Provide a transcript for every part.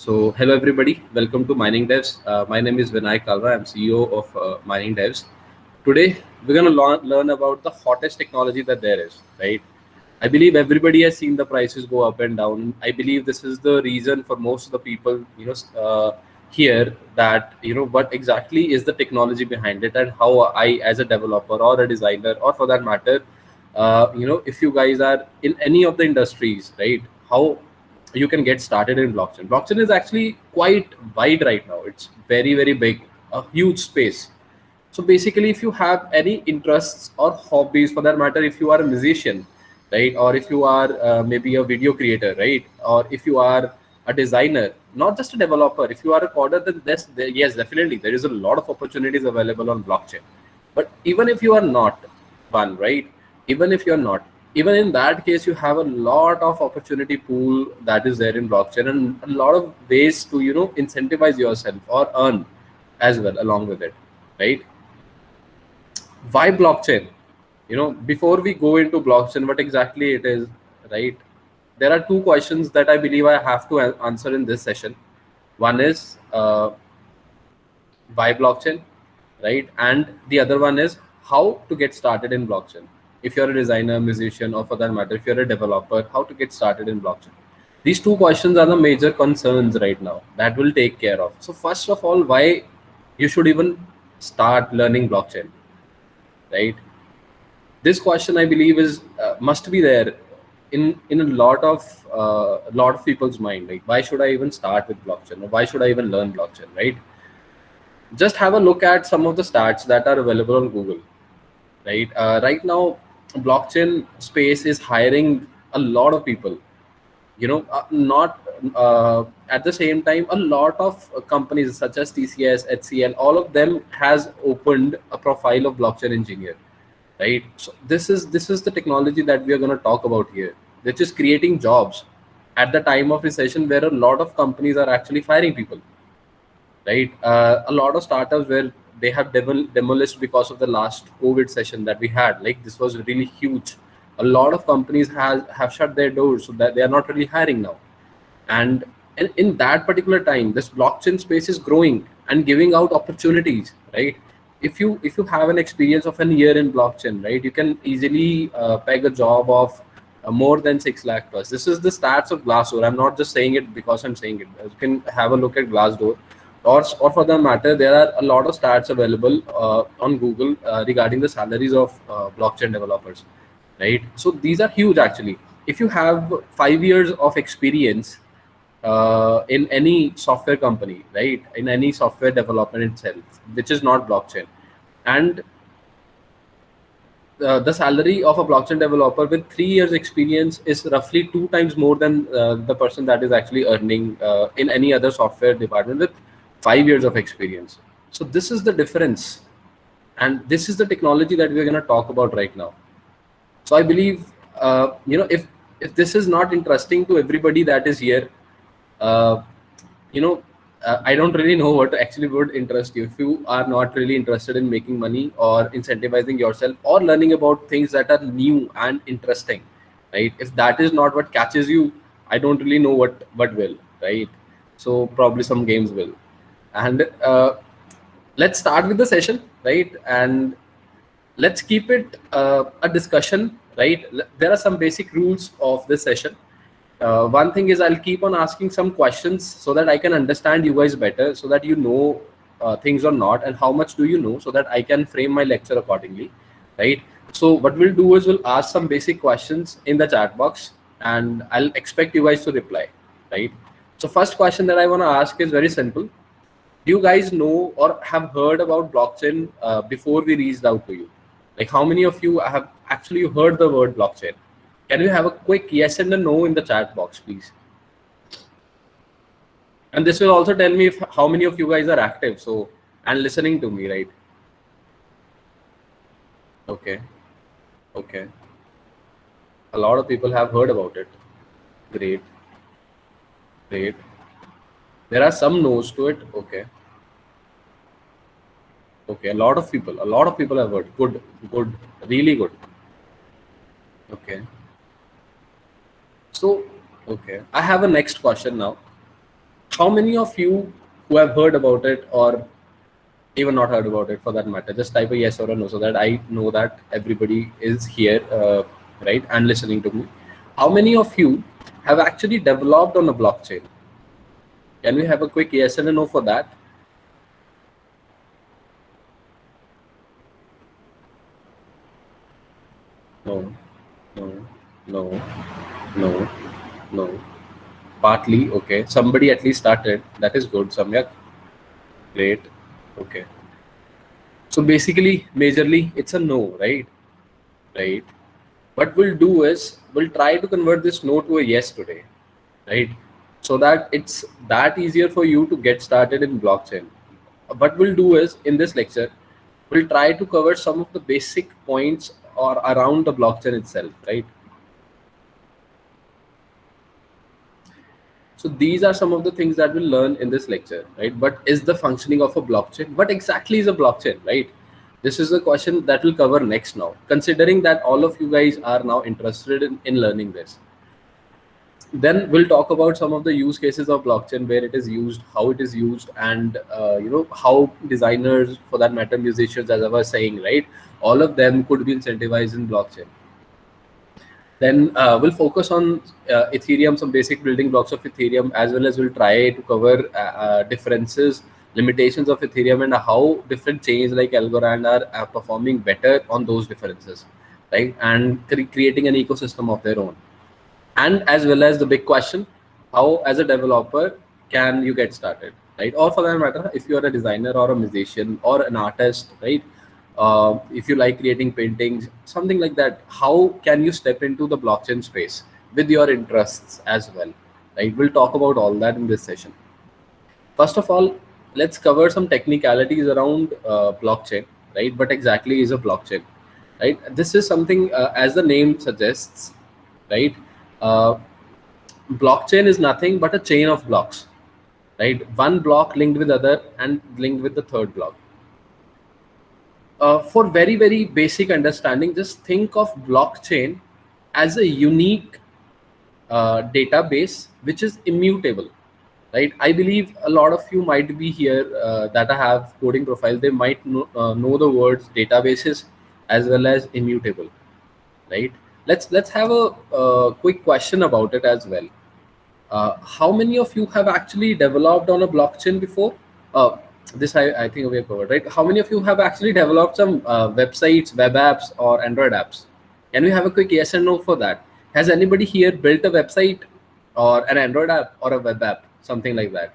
So, hello everybody, welcome to Mining Devs. My name is Vinay Kalra, I'm CEO of Mining Devs. Today, we're going to learn about the hottest technology that there is, right? I believe everybody has seen the prices go up and down. I believe this is the reason for most of the people, here that, what exactly is the technology behind it and how I, as a developer or a designer, or for that matter, if you guys are in any of the industries, right, how you can get started in blockchain. Blockchain is actually quite wide right now. It's very, very big, a huge space. So basically, if you have any interests or hobbies, for that matter, if you are a musician, right, or if you are maybe a video creator, right, or if you are a designer, not just a developer, if you are a coder, then yes, definitely there is a lot of opportunities available on blockchain. But even if you are not one, right, even if you're not, even in that case, you have a lot of opportunity pool that is there in blockchain, and a lot of ways to incentivize yourself or earn as well along with it, right? Why blockchain? Before we go into blockchain, what exactly it is, right? There are two questions that I believe I have to answer in this session. One is why blockchain, right? And the other one is how to get started in blockchain. If you're a designer, musician, or for that matter, if you're a developer, how to get started in blockchain. These two questions are the major concerns right now that we'll take care of. So first of all, why you should even start learning blockchain, right? This question, I believe, is must be there in a lot of people's mind. Like, why should I even start with blockchain, or why should I even learn blockchain, right? Just have a look at some of the stats that are available on Google, right? Right now, blockchain space is hiring a lot of people. Not at the same time, a lot of companies such as TCS, HCL, all of them has opened a profile of blockchain engineer, right? So this is the technology that we are going to talk about here, which is creating jobs at the time of recession, where a lot of companies are actually firing people, right? A lot of startups where they have demolished because of the last COVID session that we had. Like, this was really huge. A lot of companies have shut their doors, so that they are not really hiring now. And in that particular time, this blockchain space is growing and giving out opportunities, right? If you have an experience of an year in blockchain, right, you can easily peg a job of more than 6 lakh plus. This is the stats of Glassdoor. I'm not just saying it because I'm saying it. You can have a look at Glassdoor, or for that matter, there are a lot of stats available on Google regarding the salaries of blockchain developers, right? So these are huge actually. If you have 5 years of experience in any software company, right, in any software development itself, which is not blockchain, and the salary of a blockchain developer with 3 years experience is roughly 2 times more than the person that is actually earning in any other software department with 5 years of experience. So this is the difference, and this is the technology that we're going to talk about right now. So I believe, if this is not interesting to everybody that is here, uh, you know I don't really know what actually would interest you. If you are not really interested in making money or incentivizing yourself or learning about things that are new and interesting, right, if that is not what catches you, I don't really know what will, right? So probably some games will. And let's start with the session, right? And let's keep it a discussion, right? There are some basic rules of this session. One thing is, I'll keep on asking some questions so that I can understand you guys better, so that you know things or not, and how much do you know, so that I can frame my lecture accordingly, right? So what we'll do is we'll ask some basic questions in the chat box, and I'll expect you guys to reply, right? So first question that I want to ask is very simple. Do you guys know or have heard about blockchain before we reached out to you? Like, how many of you have actually heard the word blockchain? Can you have a quick yes and a no in the chat box, please? And this will also tell me how many of you guys are active, so, and listening to me, right? Okay. Okay. A lot of people have heard about it. Great. Great. There are some no's to it. Okay. Okay. A lot of people have heard. Good. Good. Really good. Okay. So, okay. I have a next question now. How many of you who have heard about it or even not heard about it for that matter, just type a yes or a no so that I know that everybody is here, right, and listening to me. How many of you have actually developed on a blockchain? Can we have a quick yes and a no for that? No, no, no, no, no. Partly, okay. Somebody at least started. That is good. Samyak, great. Okay. So basically, majorly, it's a no, right? Right. What we'll do is we'll try to convert this no to a yes today, right? So that it's that easier for you to get started in blockchain. What we'll do is in this lecture, we'll try to cover some of the basic points or around the blockchain itself, right? So these are some of the things that we'll learn in this lecture, right? What is the functioning of a blockchain? What exactly is a blockchain, right? This is the question that we'll cover next now, considering that all of you guys are now interested in learning this. Then we'll talk about some of the use cases of blockchain, where it is used, how it is used, and how designers, for that matter, musicians, as I was saying, right, all of them could be incentivized in blockchain. Then we'll focus on Ethereum, some basic building blocks of Ethereum, as well as we'll try to cover differences, limitations of Ethereum, and how different chains like Algorand are performing better on those differences, right? And creating an ecosystem of their own. And as well as the big question, how as a developer can you get started, right? Or for that matter, if you're a designer or a musician or an artist, right? If you like creating paintings, something like that, how can you step into the blockchain space with your interests as well, right? We'll talk about all that in this session. First of all, let's cover some technicalities around blockchain, right? What exactly is a blockchain, right? This is something, as the name suggests, right? Uh, Blockchain is nothing but a chain of blocks, right? One block linked with other and linked with the third block. For very basic understanding, just think of blockchain as a unique database which is immutable, right? I believe a lot of you might be here that have coding profile. They might know the words databases as well as immutable, right? Let's have a quick question about it as well. How many of you have actually developed on a blockchain before? This I think we have covered, right? How many of you have actually developed some websites, web apps, or Android apps? Can we have a quick yes and no for that? Has anybody here built a website or an Android app or a web app, something like that?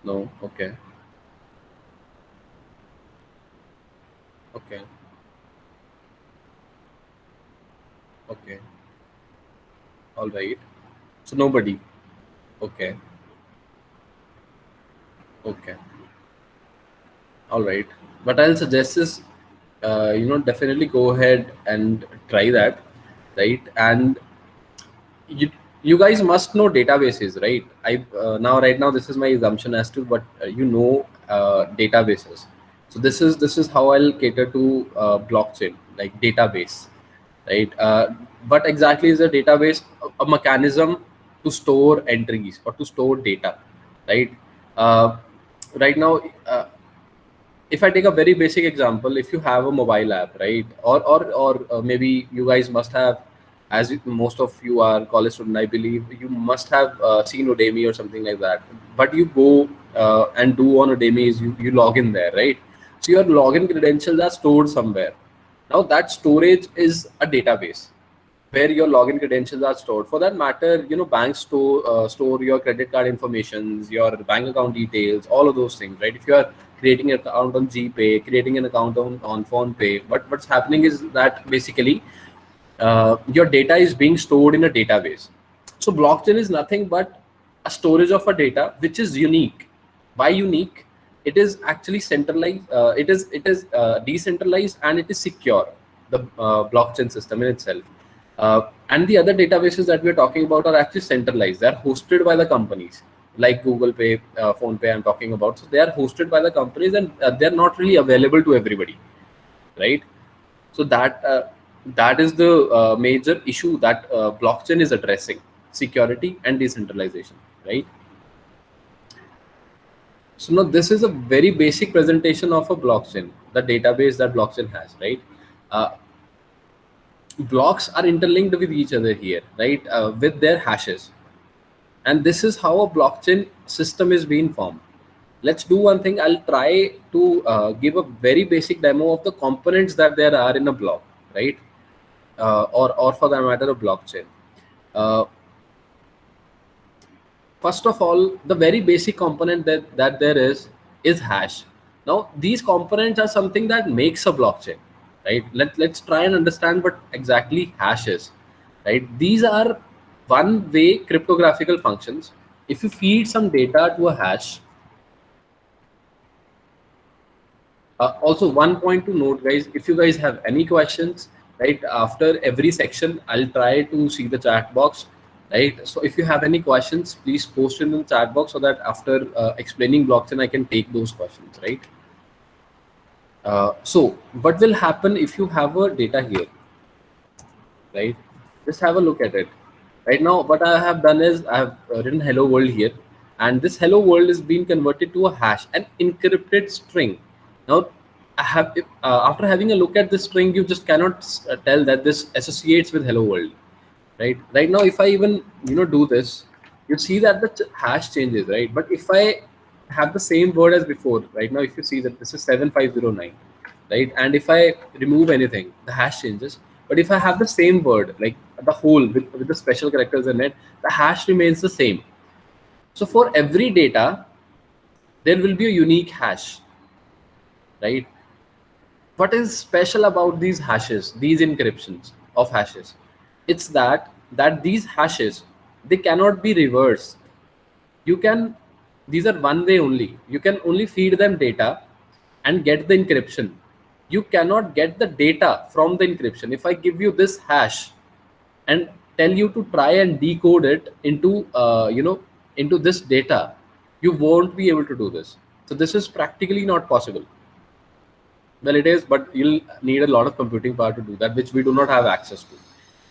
No. Okay. Okay. Okay. All right. So nobody. Okay. Okay. All right. What I'll suggest is, definitely go ahead and try that, right? And you you guys must know databases, right? I now right now this is my assumption as to what databases. So this is how I'll cater to blockchain, like database, right? What exactly is a database? A mechanism to store entries or to store data, right? Uh, right now. If I take a very basic example, if you have a mobile app, right, or maybe you guys must have, most of you are college student, I believe you must have seen Udemy or something like that. But you go and do on Udemy is you log in there, right? So your login credentials are stored somewhere. Now that storage is a database where your login credentials are stored. For that matter, banks store your credit card informations, your bank account details, all of those things, right? If you are creating an account on GPay, creating an account on PhonePe, but what's happening is that basically your data is being stored in a database. So blockchain is nothing but a storage of a data which is unique. Why unique? It is actually centralized. It is decentralized, and it is secure. The blockchain system in itself. And the other databases that we're talking about are actually centralized. They're hosted by the companies like Google Pay, Phone Pay I'm talking about. So they are hosted by the companies, and they're not really available to everybody, right? So that is the major issue that blockchain is addressing. security, and decentralization, right? So now this is a very basic presentation of a blockchain, the database that blockchain has, right? Uh, Blocks are interlinked with each other here, right? With their hashes, and this is how a blockchain system is being formed. Let's do one thing. I'll try to give a very basic demo of the components that there are in a block, right? Or for that matter, a blockchain. Uh, First of all, the very basic component that there is hash. Now, these components are something that makes a blockchain, right? Let's try and understand what exactly hash is, right? These are one-way cryptographical functions. If you feed some data to a hash, also one point to note, guys, if you guys have any questions, right, after every section, I'll try to see the chat box, right? So if you have any questions, please post in the chat box so that after explaining blockchain, I can take those questions, right? So what will happen if you have a data here, right? Just have a look at it. Right now, what I have done is I have written hello world here, and this hello world is being converted to a hash, an encrypted string. Now, I have after having a look at this string, you just cannot tell that this associates with hello world, right? Right now, if I even do this, you see that the hash changes, right? But if I have the same word as before, right now, if you see that this is 7509, right? And if I remove anything, the hash changes. But if I have the same word, like the whole with the special characters in it, the hash remains the same. So for every data, there will be a unique hash, right? What is special about these hashes, these encryptions of hashes? It's that these hashes, they cannot be reversed. You can, these are one way only. You can only feed them data and get the encryption. You cannot get the data from the encryption. If I give you this hash and tell you to try and decode it into into this data, you won't be able to do this. So this is practically not possible. Well, it is, but you'll need a lot of computing power to do that, which we do not have access to,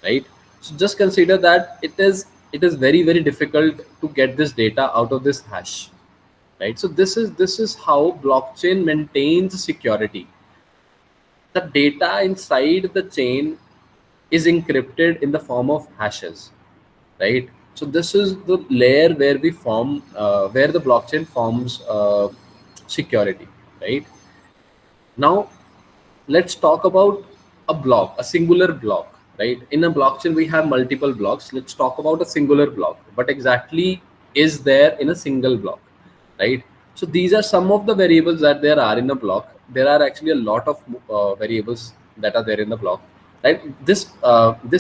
right? So just consider that it is very, very difficult to get this data out of this hash, right? So this is how blockchain maintains security. The data inside the chain is encrypted in the form of hashes, right? So this is the layer where we form where the blockchain forms security, right? Now let's talk about a block, a singular block, right? In a blockchain we have multiple blocks. Let's talk about a singular block. What exactly is there in a single block, right? So these are some of the variables that there are in a block. There are actually a lot of variables that are there in the block, right? This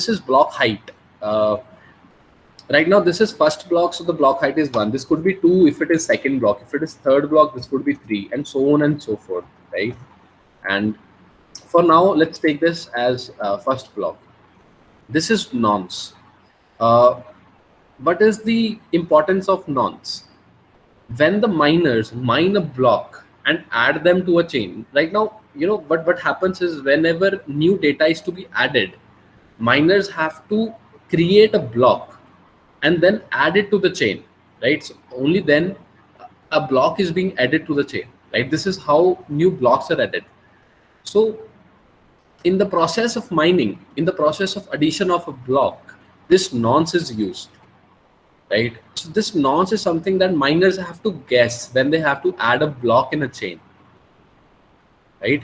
is block height. Right now this is first block, so the block height is 1. This could be 2 if it is second block. If it is third block, this could be 3, and so on and so forth, right? And for now, let's take this as first block. This is nonce. What is the importance of nonce? When the miners mine a block and add them to a chain, right now, what happens is whenever new data is to be added, miners have to create a block and then add it to the chain, right? So only then a block is being added to the chain, right? This is how new blocks are added. So in the process of mining, in the process of addition of a block, this nonce is used, right? So this nonce is something that miners have to guess when they have to add a block in a chain, right?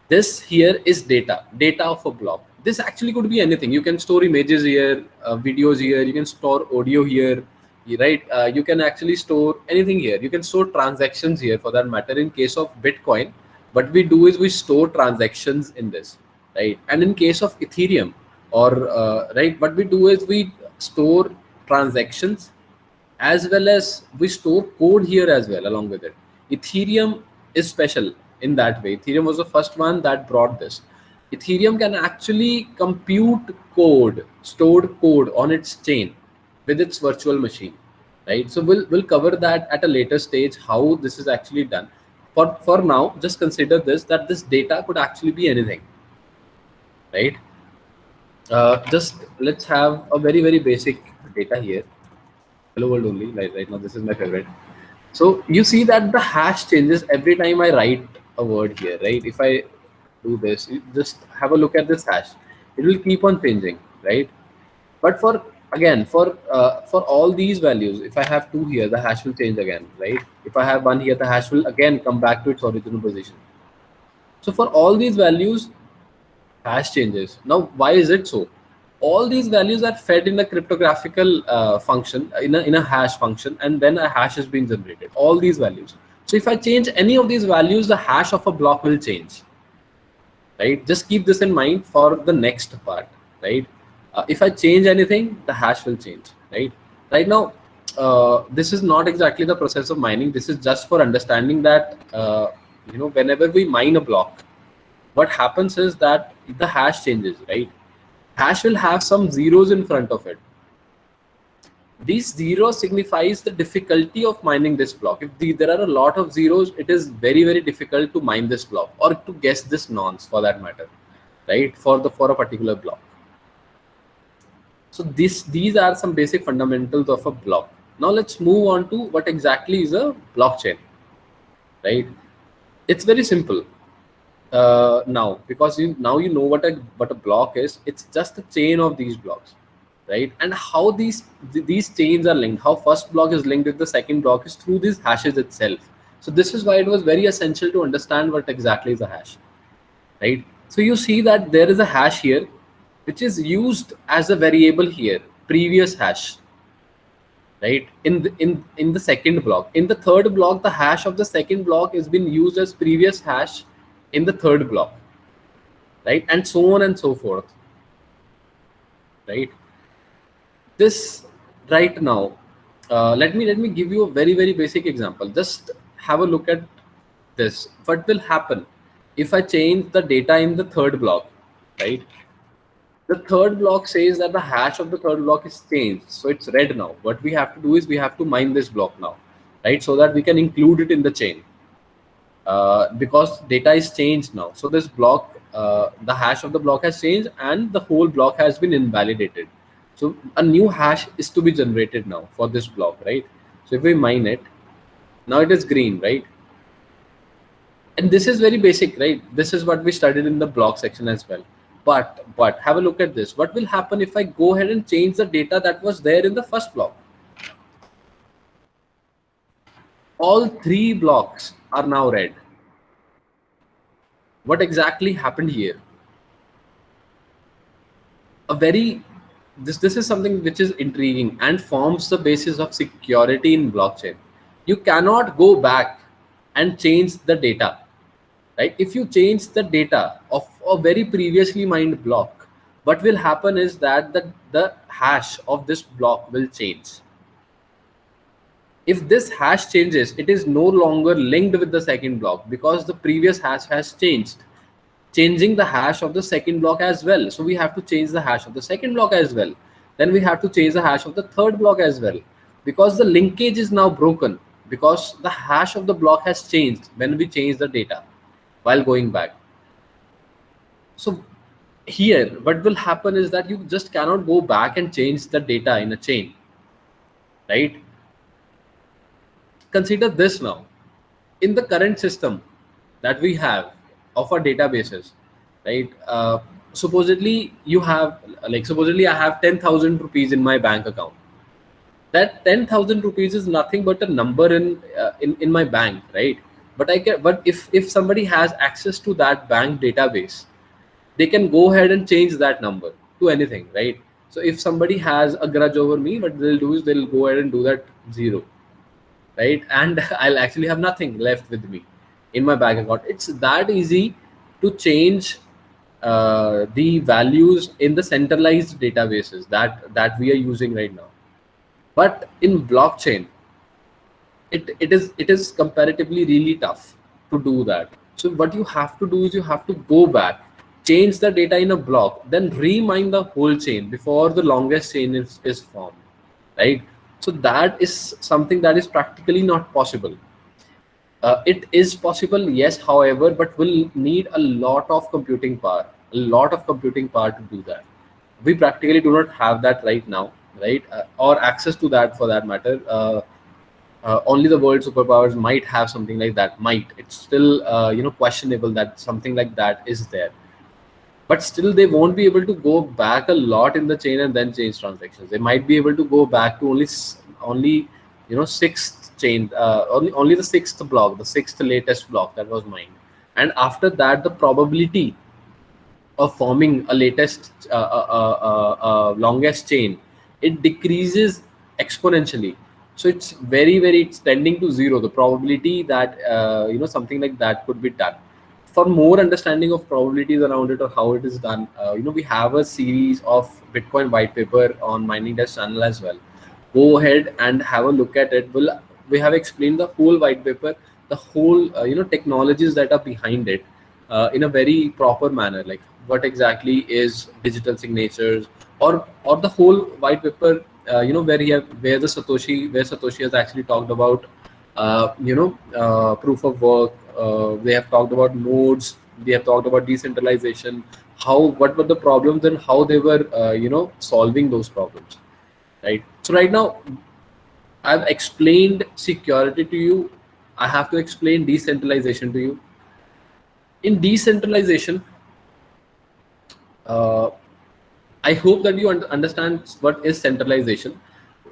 This here is data of a block. This actually could be anything. You can store images here, videos here, you can store audio here, right? You can actually store anything here. You can store transactions here for that matter. In case of Bitcoin, what we do is we store transactions in this, right? And in case of Ethereum, or right, what we do is we store transactions as well as we store code here as well along with it. Ethereum is special in that way. Ethereum was the first one that brought this. Ethereum can actually compute code, stored code on its chain with its virtual machine, right? So we'll cover that at a later stage, how this is actually done. For now, just consider this, that this data could actually be anything, right? Just let's have a very basic data here. Hello world only. Like right now, this is my favorite. So you see that the hash changes every time I write a word here, right? If I do this, you just have a look at this hash. It will keep on changing, right? But for again for all these values, if I have two here, the hash will change again, right? If I have one here, the hash will again come back to its original position. So for all these values, hash changes. Now, why is it so? All these values are fed in a cryptographical function, in a hash function, and then a hash is being generated. All these values. So if I change any of these values, the hash of a block will change, right? Just keep this in mind for the next part, right? If I change anything, the hash will change, right? Right now, this is not exactly the process of mining. This is just for understanding that whenever we mine a block, what happens is that the hash changes, right? Hash will have some zeros in front of it. These zeros signifies the difficulty of mining this block. If there are a lot of zeros, it is very difficult to mine this block or to guess this nonce for that matter, right? For a particular block. So these are some basic fundamentals of a block. Now let's move on to what exactly is a blockchain, right? It's very simple. Now, because now you know what a block is. It's just a chain of these blocks, right? And how these chains are linked, how first block is linked with the second block is through these hashes itself. So this is why it was very essential to understand what exactly is a hash, right? So you see that there is a hash here which is used as a variable here, previous hash, right? In the second block. In the third block, the hash of the second block has been used as previous hash in the third block, right? And so on and so forth, right? This right now, let me give you a very basic example. Just have a look at this. What will happen if I change the data in the third block, right? The third block says that the hash of the third block is changed, so it's red now. What we have to do is we have to mine this block now, right? So that we can include it in the chain, because data is changed now. So this block, the hash of the block has changed and the whole block has been invalidated. So a new hash is to be generated now for this block, right? So if we mine it, now it is green, right? And this is very basic, right? This is what we studied in the block section as well. But have a look at this. What will happen if I go ahead and change the data that was there in the first block? All three blocks are now red. What exactly happened here? This is something which is intriguing and forms the basis of security in blockchain. You cannot go back and change the data, right? If you change the data of a very previously mined block, what will happen is that the hash of this block will change. If this hash changes, it is no longer linked with the second block because the previous hash has changed, changing the hash of the second block as well. So we have to change the hash of the second block as well. Then we have to change the hash of the third block as well, because the linkage is now broken, because the hash of the block has changed when we change the data while going back. So here what will happen is that you just cannot go back and change the data in a chain, right? Consider this now. In the current system that we have of our databases, right? Supposedly you have, supposedly I have 10,000 rupees in my bank account. That 10,000 rupees is nothing but a number in my bank, right? But if somebody has access to that bank database, they can go ahead and change that number to anything, right? So if somebody has a grudge over me, what they'll do is they'll go ahead and do that zero, right? And I'll actually have nothing left with me in my bank account. It's that easy to change the values in the centralized databases that we are using right now. But in blockchain, it is comparatively really tough to do that. So what you have to do is you have to go back, change the data in a block, then remine the whole chain before the longest chain is formed, right? So that is something that is practically not possible. It is possible, yes, however, but will need a lot of computing power to do that. We practically do not have that right now, right? Or access to that for that matter. Only the world superpowers might have something like that. Might, it's still questionable that something like that is there, but still they won't be able to go back a lot in the chain and then change transactions. They might be able to go back to only sixth chain, only the sixth block, the sixth latest block that was mined, and after that the probability of forming a latest longest chain, it decreases exponentially. So it's very, it's tending to zero, the probability that something like that could be done. For more understanding of probabilities around it or how it is done, we have a series of Bitcoin white paper on Mining Desk channel as well. Go ahead and have a look at it. We have explained the whole white paper, the whole technologies that are behind it, in a very proper manner, like what exactly is digital signatures, or the whole white paper, where Satoshi has actually talked about proof of work. They have talked about nodes. They have talked about decentralization, what were the problems and how they were solving those problems, right? So right now I've explained security to you. I have to explain decentralization to you. In decentralization, uh, I hope that you understand what is centralization.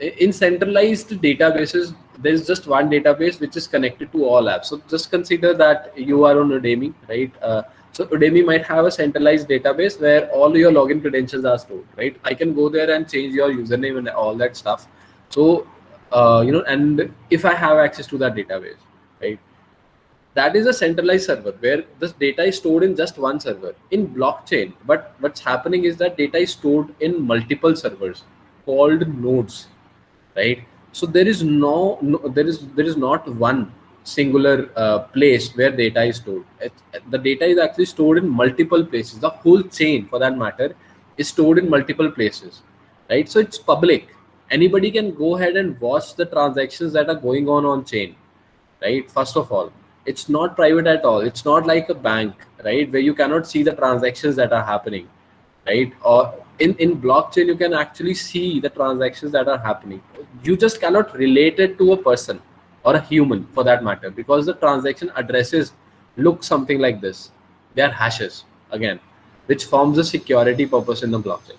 In centralized databases, there's just one database which is connected to all apps. So just consider that you are on Udemy, right? So Udemy might have a centralized database where all your login credentials are stored, right? I can go there and change your username and all that stuff. So, and if I have access to that database, right? That is a centralized server where this data is stored in just one server in blockchain. But what's happening is that data is stored in multiple servers called nodes, right? So there is there is not one singular place where data is stored. The data is actually stored in multiple places. The whole chain, for that matter, is stored in multiple places, right? So it's public. Anybody can go ahead and watch the transactions that are going on chain, right? First of all, it's not private at all. It's not like a bank, right, where you cannot see the transactions that are happening, right? Or in blockchain you can actually see the transactions that are happening. You just cannot relate it to a person or a human, for that matter, because the transaction addresses look something like this. They are hashes, again, which forms a security purpose in the blockchain,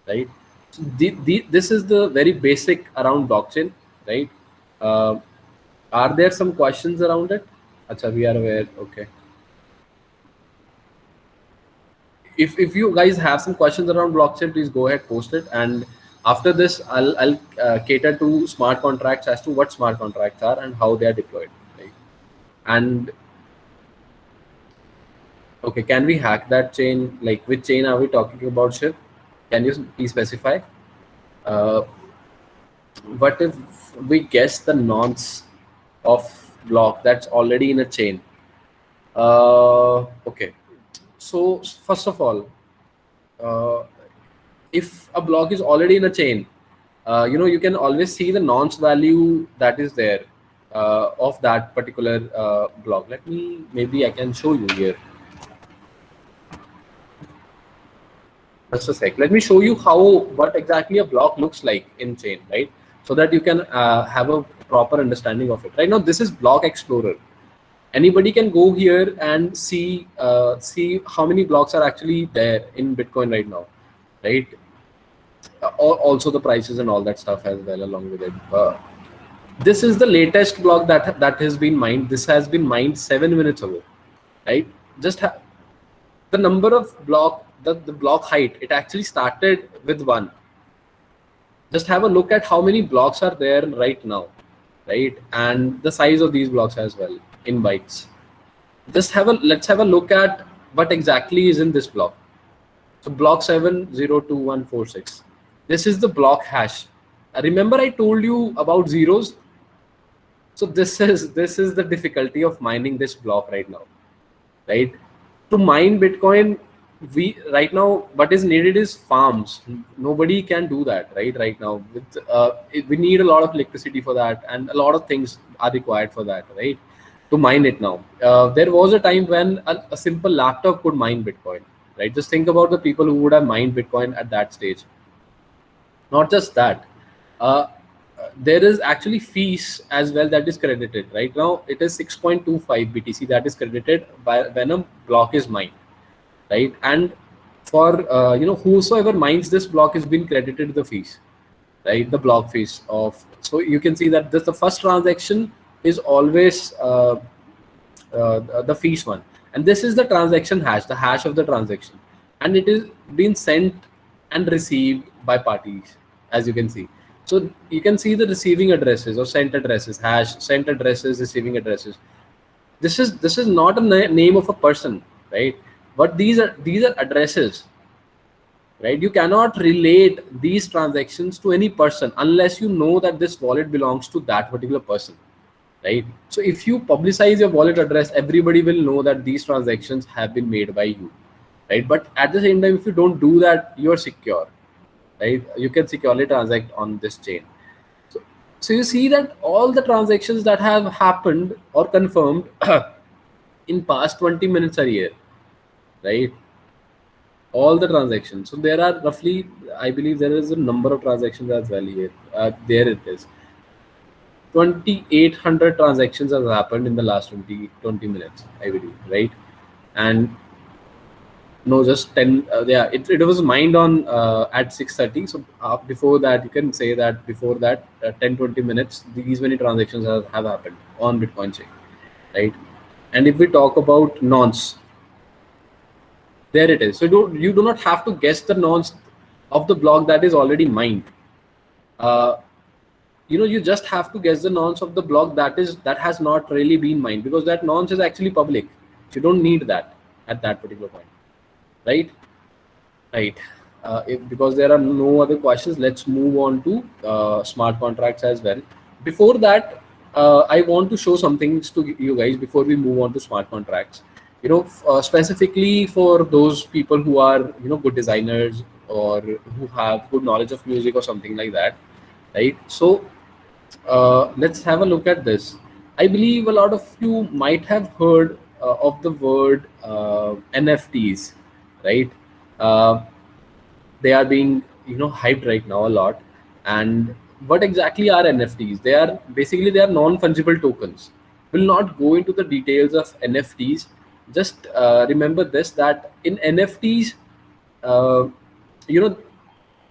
right? So this is the very basic around blockchain, right? uh, are there some questions around it? Acha, we are aware. Okay. If you guys have some questions around blockchain, please go ahead, post it. And after this, I'll cater to smart contracts, as to what smart contracts are and how they are deployed. Right? And okay, can we hack that chain? Like, which chain are we talking about, Shiv? Can you please specify? Uh, what if we guess the nonce of block that's already in a chain? Okay. So first of all, uh, if a block is already in a chain, you can always see the nonce value that is there of that particular block. Maybe I can show you here. Just a sec. Let me show you what exactly a block looks like in chain, right? So that you can have a proper understanding of it. Right now, this is Block Explorer. Anybody can go here and see how many blocks are actually there in Bitcoin right now, right? Also the prices and all that stuff as well along with it. This is the latest block that has been mined. This has been mined 7 minutes ago, right? The number of block, the block height, it actually started with 1. Just have a look at how many blocks are there right now, right? And the size of these blocks as well in bytes. Let's have a look at what exactly is in this block. So block 702146. This is the block hash. Remember I told you about zeros? So this is the difficulty of mining this block right now, right? To mine Bitcoin, we right now what is needed is farms. Nobody can do that, right now. We need a lot of electricity for that, and a lot of things are required for that, right? To mine it now. There was a time when a simple laptop could mine Bitcoin, right? Just think about the people who would have mined Bitcoin at that stage. Not just that, uh, there is actually fees as well that is credited. Right now it is 6.25 BTC that is credited by when a block is mined, right? And for whosoever mines this block is being credited the fees, right? The block fees of, so you can see that this, the first transaction is always the fees one, and this is the transaction hash, the hash of the transaction, and it is being sent and received by parties, as you can see. So you can see the receiving addresses or sent addresses, hash sent addresses, receiving addresses. This is not a name of a person, right? But these are addresses, right? You cannot relate these transactions to any person unless you know that this wallet belongs to that particular person, right? So if you publicize your wallet address, everybody will know that these transactions have been made by you, right? But at the same time, if you don't do that, you're secure, right? You can securely transact on this chain. So you see that all the transactions that have happened or confirmed in past 20 minutes are here, right? All the transactions. So there are roughly, I believe there is a number of transactions as well here. There it is. 2,800 transactions have happened in the last 20 minutes, I believe, right? And no, just 10. Yeah, it was mined on at 6:30. So before that, you can say that before that 10-20 minutes, these many transactions have happened on Bitcoin chain, right? And if we talk about nonce, there it is. So you do not have to guess the nonce of the block that is already mined. Uh, you just have to guess the nonce of the block that has not really been mined, because that nonce is actually public. You don't need that at that particular point, right? Right. Because there are no other questions, let's move on to smart contracts as well. Before that, I want to show some things to you guys before we move on to smart contracts. Specifically for those people who are good designers or who have good knowledge of music or something like that, right? So let's have a look at this. I believe a lot of you might have heard of the word NFTs, right? Uh, they are being hyped right now a lot. And what exactly are NFTs? They are non-fungible tokens. Will not go into the details of NFTs. Just remember this, that in NFTs, uh, you know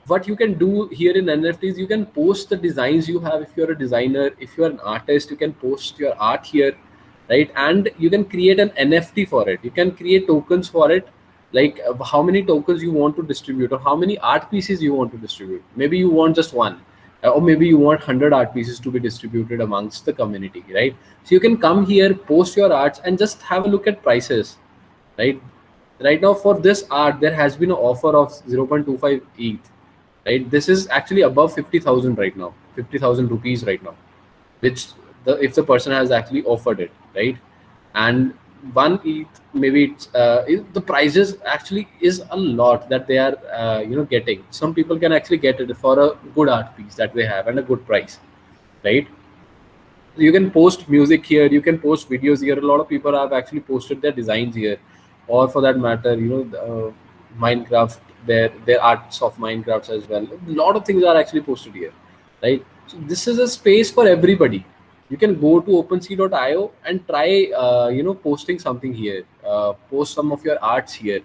what you can do here in NFTs, you can post the designs you have. If you're a designer, if you're an artist, you can post your art here, right? And you can create an NFT for it. You can create tokens for it, like how many tokens you want to distribute or how many art pieces you want to distribute. Maybe you want just one, or maybe you want 100 art pieces to be distributed amongst the community, right? So you can come here, post your arts, and just have a look at prices, right? Right now for this art, there has been an offer of 0.25 ETH, right? This is actually above 50,000 right now, 50,000 rupees right now, which if the person has actually offered it, right? And one ETH, maybe the prices actually is a lot that they are getting. Some people can actually get it for a good art piece that they have and a good price, right? You can post music here, you can post videos here. A lot of people have actually posted their designs here, or for that matter, Minecraft, their arts of Minecraft as well. A lot of things are actually posted here, right? So this is a space for everybody. You can go to OpenSea.io and try posting something here, post some of your arts here,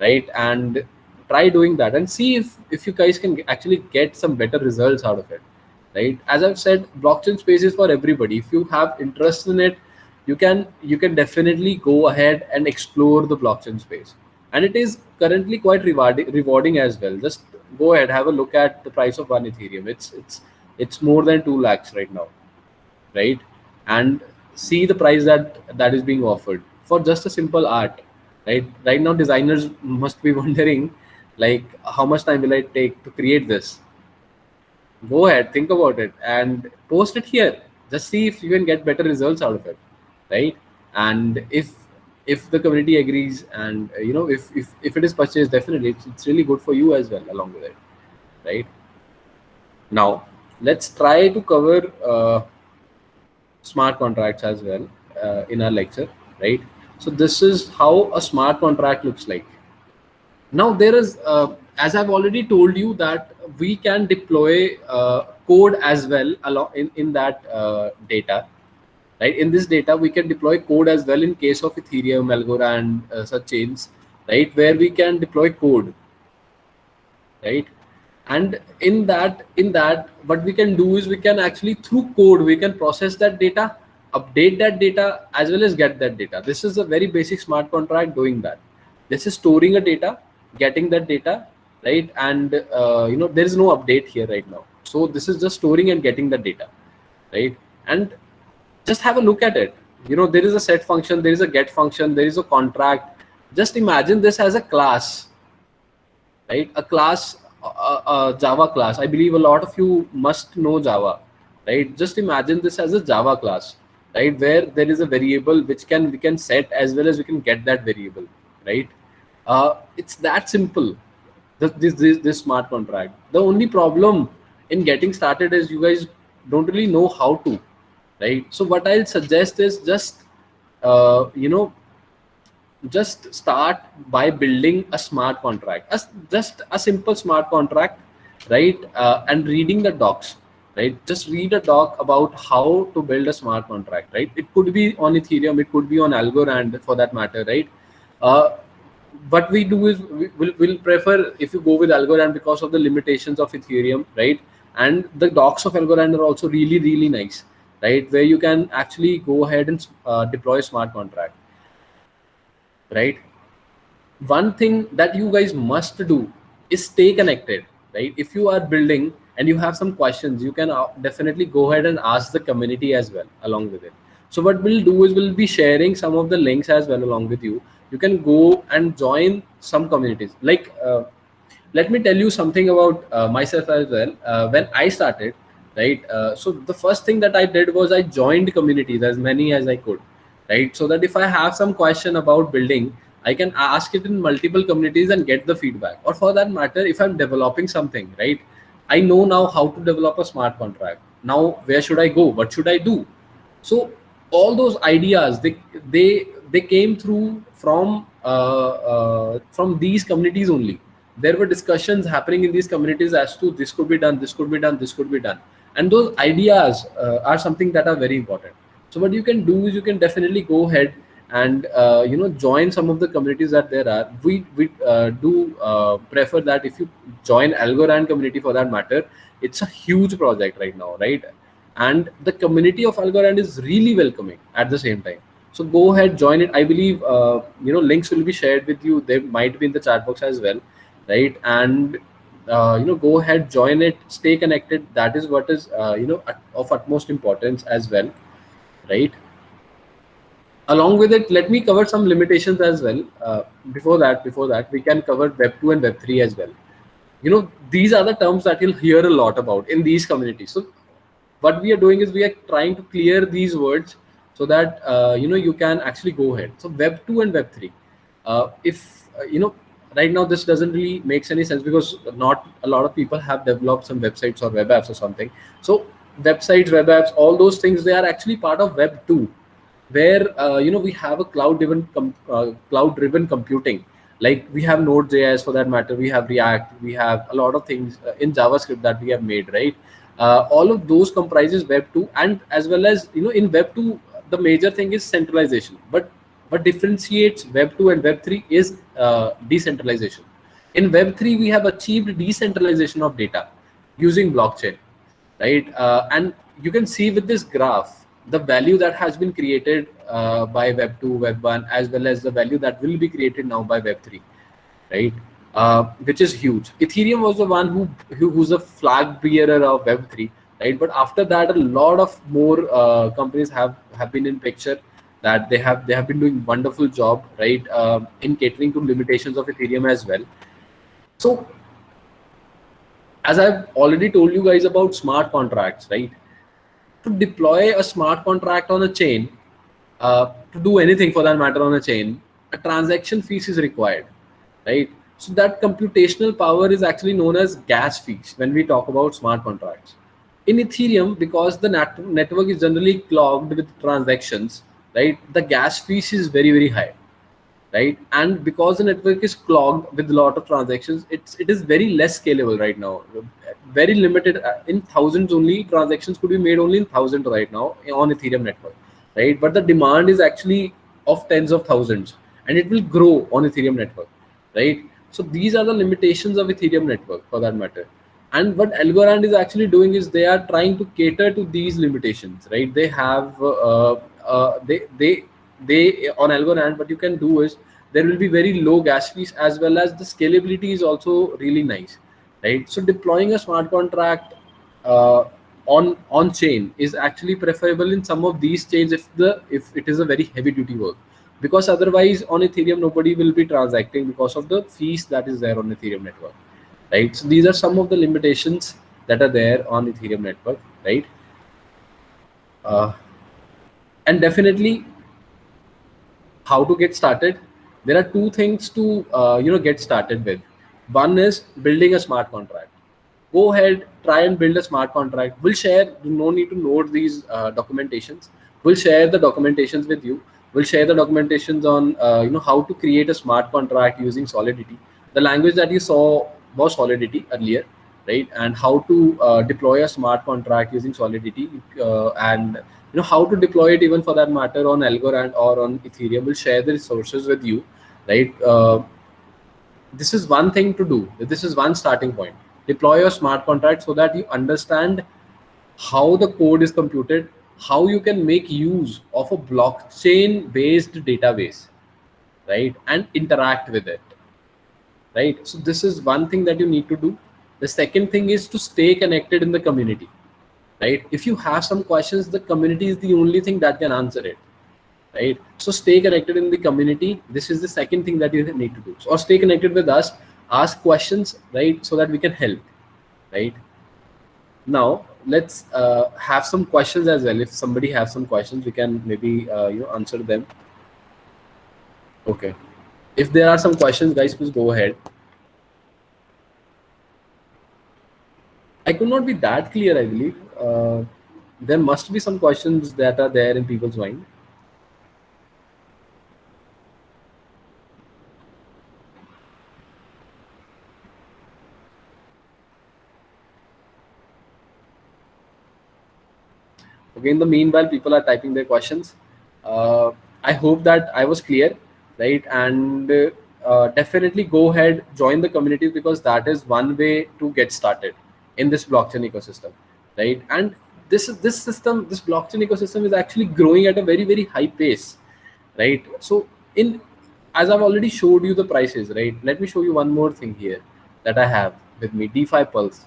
right? And try doing that and see if you guys can actually get some better results out of it, right? As I've said, blockchain space is for everybody. If you have interest in it, you can definitely go ahead and explore the blockchain space, and it is currently quite rewarding as well. Just go ahead, have a look at the price of one Ethereum. It's more than 2 lakhs right now, right? And see the price that is being offered for just a simple art, right now designers must be wondering, like, how much time will I take to create this? Go ahead, think about it and post it here. Just see if you can get better results out of it, right? And if the community agrees, and if it is purchased, definitely it's really good for you as well along with it, right? Now let's try to cover smart contracts as well in our lecture, right? So this is how a smart contract looks like. Now there is, as I've already told you, that we can deploy code as well along in that data, right? In this data, we can deploy code as well in case of Ethereum, Algorand, such chains, right? Where we can deploy code, right? And in that what we can do is we can actually, through code, we can process that data, update that data, as well as get that data. This is a very basic smart contract doing that. This is storing a data, getting that data, right? And there is no update here right now, so this is just storing and getting the data, right? And just have a look at it. There is a set function, there is a get function, there is a contract. Just imagine this as a class, right? A class, a Java class. I believe a lot of you must know Java, right? Just imagine this as a Java class, right? Where there is a variable which we can set, as well as we can get that variable, right? It's that simple. This smart contract. The only problem in getting started is you guys don't really know how to, right? So what I'll suggest is just uh, you know just start by building a smart contract, just a simple smart contract, right? And reading the docs, right? Just read a doc about how to build a smart contract, right? It could be on Ethereum, it could be on Algorand for that matter, right? uh, what we do is we'll prefer if you go with Algorand because of the limitations of Ethereum, right? And the docs of Algorand are also really really nice, right? Where you can actually go ahead and deploy a smart contract, right? One thing that you guys must do is stay connected, right? If you are building and you have some questions, you can definitely go ahead and ask the community as well along with it. So what we'll do is we'll be sharing some of the links as well along with you. You can go and join some communities, like let me tell you something about myself as well. When I started, right? So the first thing that I did was I joined communities, as many as I could, right? So that if I have some question about building, I can ask it in multiple communities and get the feedback. Or for that matter, if I'm developing something, right? I know now how to develop a smart contract. Now, where should I go? What should I do? So all those ideas, they came through from these communities only. There were discussions happening in these communities as to this could be done, this could be done, this could be done, and those ideas are something that are very important. So what you can do is you can definitely go ahead and join some of the communities that there are. We do prefer that if you join Algorand community for that matter, it's a huge project right now, right? And the community of Algorand is really welcoming at the same time. So go ahead, join it. I believe links will be shared with you. They might be in the chat box as well, right? And go ahead, join it, stay connected. That is what is of utmost importance as well, right? Along with it, let me cover some limitations as well. Before that we can cover web 2 and web 3 as well. These are the terms that you'll hear a lot about in these communities. So what we are doing is we are trying to clear these words so that you can actually go ahead. So web 2 and web 3, if right now this doesn't really makes any sense because not a lot of people have developed some websites or web apps or something. So websites, web apps, all those things, they are actually part of web 2, where we have a cloud driven computing. Like we have Node.js for that matter, we have React, we have a lot of things in JavaScript that we have made, right? All of those comprises web 2. And as well as in web 2, the major thing is centralization, but what differentiates web 2 and web 3 is decentralization. In web 3 we have achieved decentralization of data using blockchain, right? And you can see with this graph the value that has been created by web 2, web 1, as well as the value that will be created now by web 3, right? Which is huge. Ethereum was the one who's a flag bearer of web 3, right? But after that, a lot of more companies have been in picture, that they have been doing wonderful job, right? In catering to limitations of Ethereum as well. So as I've already told you guys about smart contracts, right? To deploy a smart contract on a chain, to do anything for that matter on a chain, a transaction fees is required, right? So that computational power is actually known as gas fees when we talk about smart contracts. In Ethereum, because the network is generally clogged with transactions, right? The gas fees is very very high, right? And because the network is clogged with a lot of transactions, it is very less scalable right now, very limited. In thousands only transactions could be made, only in thousands right now on Ethereum network, right? But the demand is actually of tens of thousands, and it will grow on Ethereum network, right? So these are the limitations of Ethereum network for that matter. And what Algorand is actually doing is they are trying to cater to these limitations, right? They have they on Algorand, what you can do is there will be very low gas fees, as well as the scalability is also really nice, right? So deploying a smart contract uh, on chain is actually preferable in some of these chains if it is a very heavy duty work, because otherwise on Ethereum nobody will be transacting because of the fees that is there on Ethereum network, right? So these are some of the limitations that are there on Ethereum network, right? uh, and definitely, how to get started. There are two things to get started with. One is building a smart contract. Go ahead, try and build a smart contract. We'll share, no need to note these documentations. We'll share the documentations with you. We'll share the documentations on how to create a smart contract using Solidity. The language that you saw was Solidity earlier, right? And how to deploy a smart contract using Solidity, and how to deploy it even for that matter on Algorand or on Ethereum. We'll share the resources with you, right? This is one thing to do. This is one starting point. Deploy your smart contract so that you understand how the code is computed, how you can make use of a blockchain based database, right? And interact with it, right? So this is one thing that you need to do. The second thing is to stay connected in the community, right? If you have some questions, the community is the only thing that can answer it, right? So stay connected in the community. This is the second thing that you need to do. So, or stay connected with us, ask questions, right? So that we can help, right? Now let's have some questions as well. If somebody has some questions, we can maybe answer them. Okay. If there are some questions, guys, please go ahead. I could not be that clear, I believe. There must be some questions that are there in people's mind. Okay, in the meanwhile, people are typing their questions. I hope that I was clear, right? And definitely go ahead, join the communities, because that is one way to get started in this blockchain ecosystem, right? And this blockchain ecosystem is actually growing at a very, very high pace, right? So in as I've already showed you the prices, right? Let me show you one more thing here that I have with me, DeFi Pulse.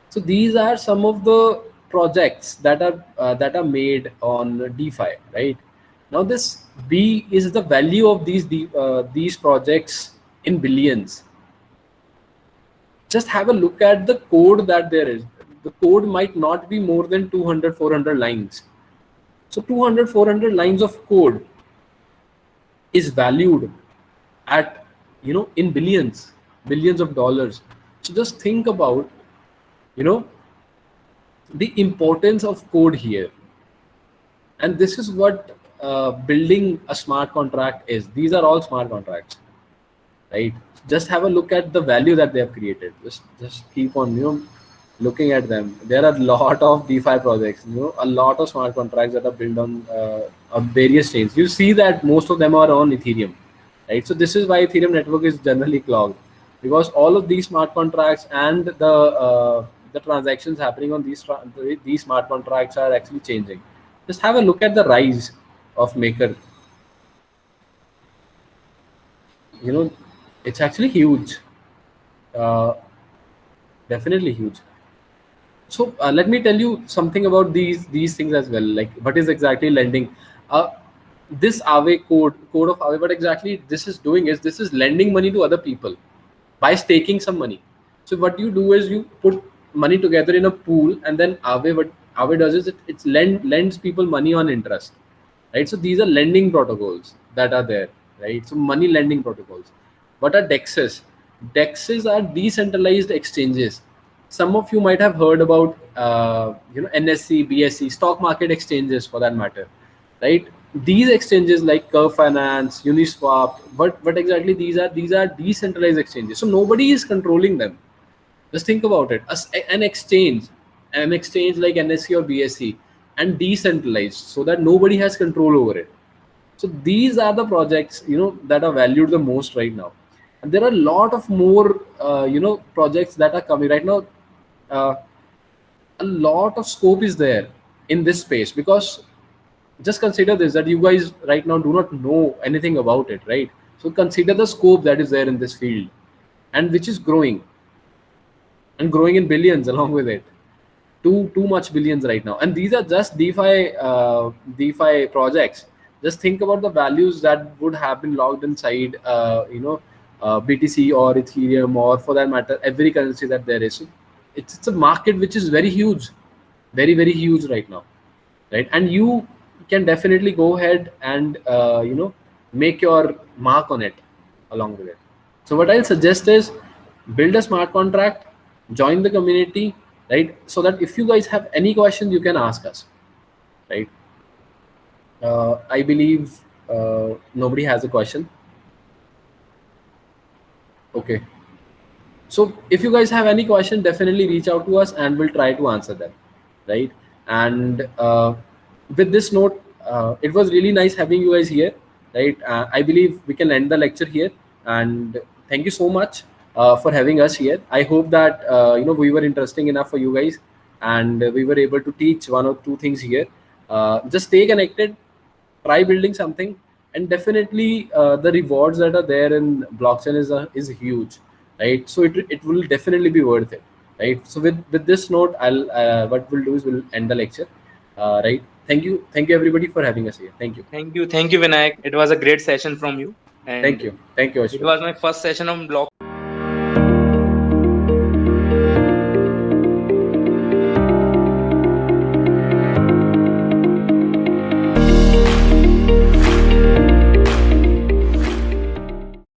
So these are some of the projects that are made on DeFi, right? Now this B is the value of these projects in billions. Just have a look at the code that there is. The code might not be more than 200, 400 lines. So 200, 400 lines of code is valued at in billions of dollars. So just think about you know the importance of code here, and this is what building a smart contract is. These are all smart contracts, right? Just have a look at the value that they have created. Just keep on looking at them. There are a lot of DeFi projects, a lot of smart contracts that are built on various chains. You see that most of them are on Ethereum, right? So this is why Ethereum network is generally clogged, because all of these smart contracts and the transactions happening on these smart contracts are actually changing. Just have a look at the rise of Maker. It's actually huge. uh, Definitely huge. So let me tell you something about these things as well. Like, what is exactly lending? uh, this Aave code of Aave, what exactly this is doing is, this is lending money to other people by staking some money. So what you do is you put money together in a pool, and then what Aave does is it lends people money on interest, right? So these are lending protocols that are there, right? So money lending protocols. What are dexes? Dexes are decentralized exchanges. Some of you might have heard about NSE, BSE, stock market exchanges for that matter, right? these exchanges like Curve Finance, Uniswap, what exactly these are? These are decentralized exchanges, so nobody is controlling them. Just think about it. An exchange like NSE or BSE, and decentralized, so that nobody has control over it. So these are the projects, that are valued the most right now, and there are a lot of more projects that are coming right now. Uh, a lot of scope is there in this space, because just consider this, that you guys right now do not know anything about it, right? So consider the scope that is there in this field, and which is growing, and growing in billions along with it. Too much billions right now, and these are just DeFi projects. Just think about the values that would have been logged inside BTC or Ethereum, or for that matter every currency that there is. So it's a market which is very huge, very very huge right now, right? And you can definitely go ahead and make your mark on it along with it. So what I'll suggest is, build a smart contract, join the community, right? So that if you guys have any questions, you can ask us, right? I believe nobody has a question. Okay. So if you guys have any question, definitely reach out to us and we'll try to answer them, right? And with this note, it was really nice having you guys here, right? I believe we can end the lecture here, and thank you so much for having us here. I hope that we were interesting enough for you guys, and we were able to teach one or two things here. Just stay connected, try building something, and definitely the rewards that are there in blockchain is huge, right? So it will definitely be worth it, right? So with this note, I'll what we'll do is we'll end the lecture, right? Thank you everybody for having us here. Thank you. Thank you, Vinayak. It was a great session from you, and Thank you it Ashwin. was my first session on block.